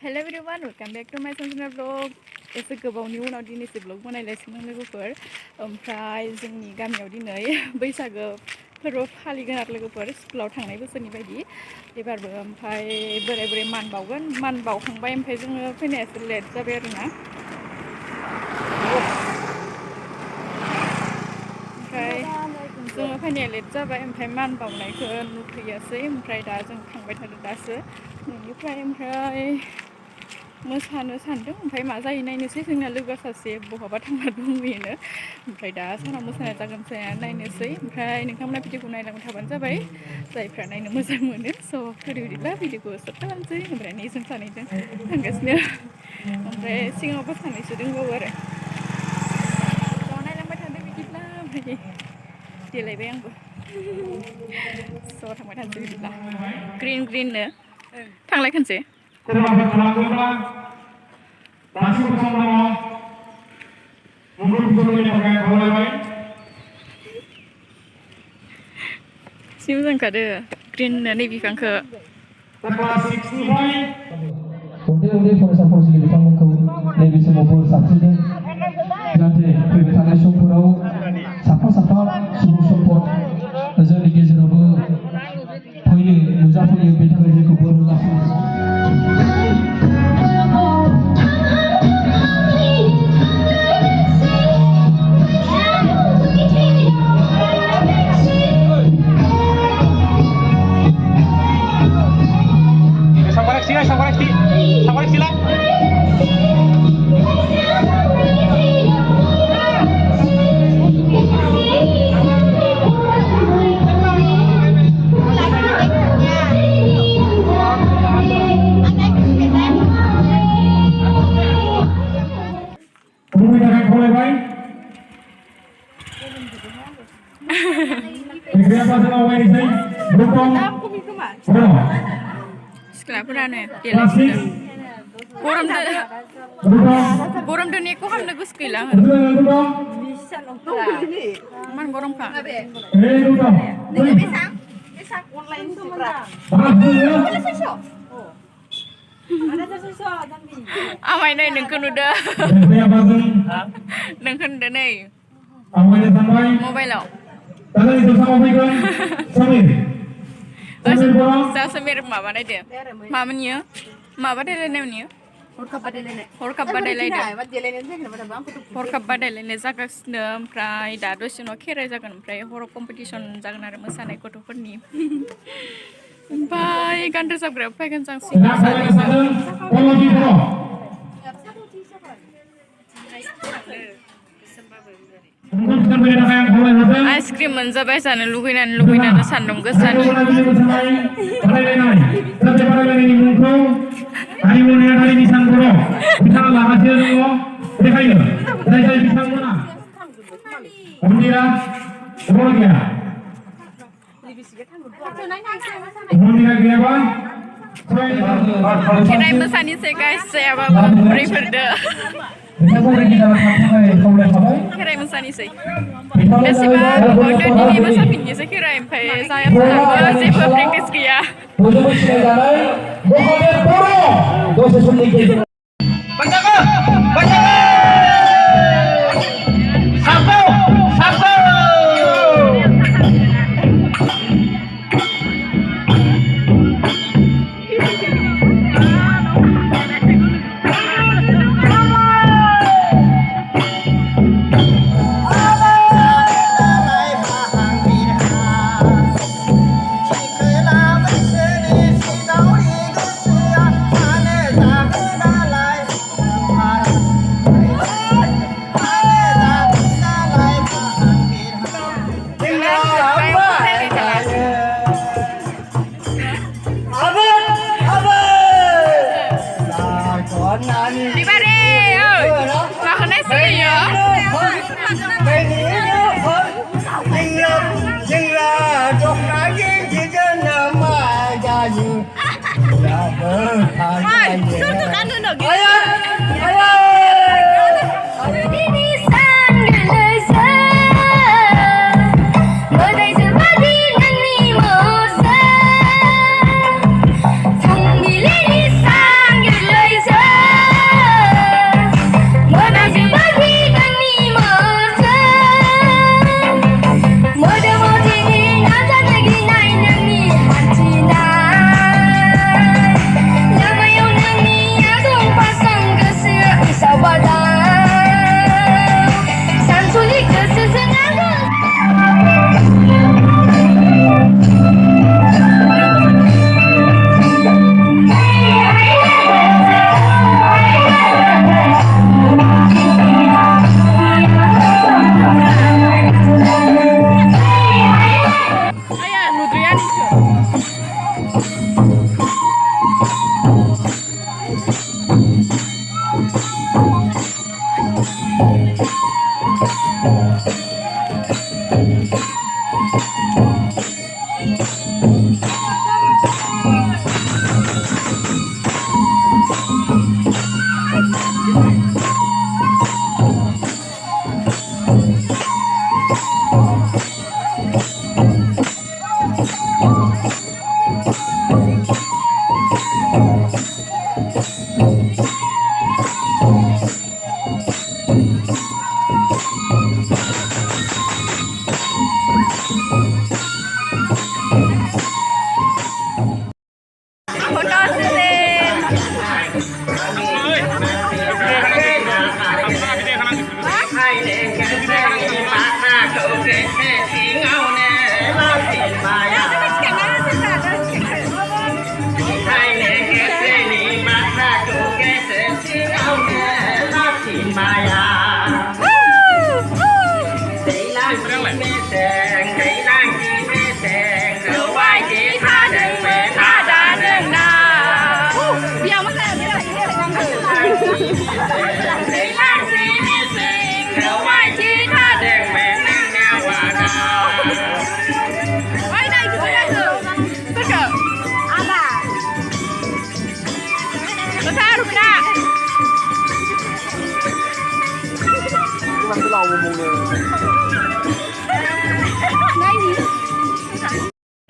Hello everyone, welcome back to my channel vlog. एसे गोबावनि उनाव दिनैसो ब्लग बनायलायसिगोन लोगोफोर ओमफ्राय जोंनि गामियाव दिनै बैसागो फोरबो फालिगोन आरो लोगोफोर स्कुलाव थांनाय बोसोरनि बायदि एबारबो ओमफ्राय बोराय बोराय मान बावगोन मान बावखांबाय ओमफ्राय जोङो फैनाया एसे लेट जाबाय आरोना ओमफ्राय जोङो फैनाया लेट जाबाय ओमफ्राय मान बावनायखौ नुफैयासै ओमफ्राय दा जों थांबाय थादों दासो न'निफ्राय ओमफ्राय मोसानो सानदों ओमफ्राय मा जायो नायनोसै जोंना लोगो सासे बहाबा थांना दंहैयोनो ओमफ्राय दा सानाव मोसानाय जागोन जाया नायनोसै ओमफ्राय नोंथांमोना भिडिअखौ नायलांबाय थाबानो जाबाय जायफ्रा नायनो मोजां मोनो स' फैदो बिदिब्ला भिडिअखौ स्टार्ट खालामसै ओमफ्राय नै जों सानैजों थांगासिनो ओमफ्राय सिगाङावबो सानैसो दंबावो आरो स' नायलांबाय थादो बिदिब्ला ओमफ्राय देलायबाय आंबो स' थांबाय थानोसै बिदिब्ला ग्रिननो थांलाय खनसे सोरबाफोर थालांदोंब्ला दासिमबो सम दङ मुंखौ फुजौनो थाखाय खावलायबाय जि मोजां ओंखारो ग्रिननो नै बिफांखौ क्लास 6 निफ्राय उन्दै फरायसा फरायसुलि बिथांमोनखौ नैबे समाव बोर सारस्रिदों जाहाथे फैबाय थानाय समफोराव साफा सुबुं सम्पद जोंनि गेजेरावबो फैयो नुजाफैयो बेनि थाखाय जोंखौ बोर होगासिनो सिख्लाफोरानो गरमदो नेखौ हामनो गोसो गैला मान गरमखा आमाय नै नोंखौ नुदो नोंखौ नुदो नै मबाइलाव Samir माबा नायदो मामोन इयो माबा देलायनायमोन इयो हरखाब बादायलायनाय जागासिनो ओमफ्राय दा दसे उनाव खेराइ जागोन ओमफ्राय हराव कम्पिटिसन जागोन आरो मोसानाय गथ'फोरनि ओमफ्राय गान रोजाबग्रायाव फैगोन जों आइसक्रिम मोनजाबाय जानो लुगैनानै सान्दुं गोसानि खेराइ मोसानिसै गाइस जायाबाबो बुरैफोरदो खेराइ मोसानिसै बेसेबा दिनै मोसाफिननोसै खेराइ ओमफ्राय जायाबो जेबो प्रेक्टिस गैया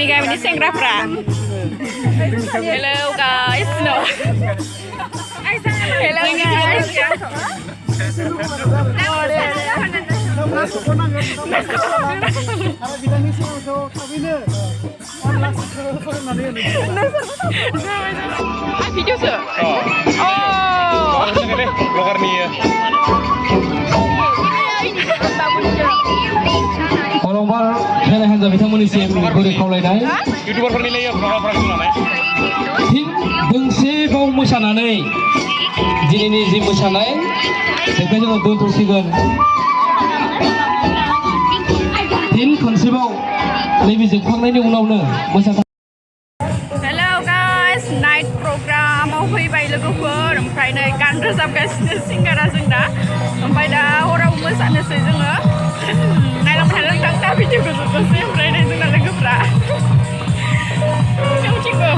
Ni guys, ini sengra pra. Hello guys, no. Hello guys. Video sih. Oh. Blogger nih ya. अलंबार खेराइ हान्जा बिथांमोननिसिम गुरै खावलायनाय इउटिउबारफोरनि लायो ब्लगारफोरा खुलानाय फिन दोंसेबाव मोसानानै दिनैनि जि मोसानाय बेखौ जोङो दोनथ'सिगोन फिन खनसेबाव नैबे जोबखांनायनि उनावनो मोसानाय Hello guys, night programआव फैबाय लोगोफोर ओमफ्राय नै गान रोजाबगासिनो सिंगारा जोंना ओमफ्राय दा हराव मोसानोसै जोङो नायलांबाय थादों नोंथां दा भिडिअखौ जोबनोसै ओमफ्राय नै जोंना लोगोफ्रा मिथिगौ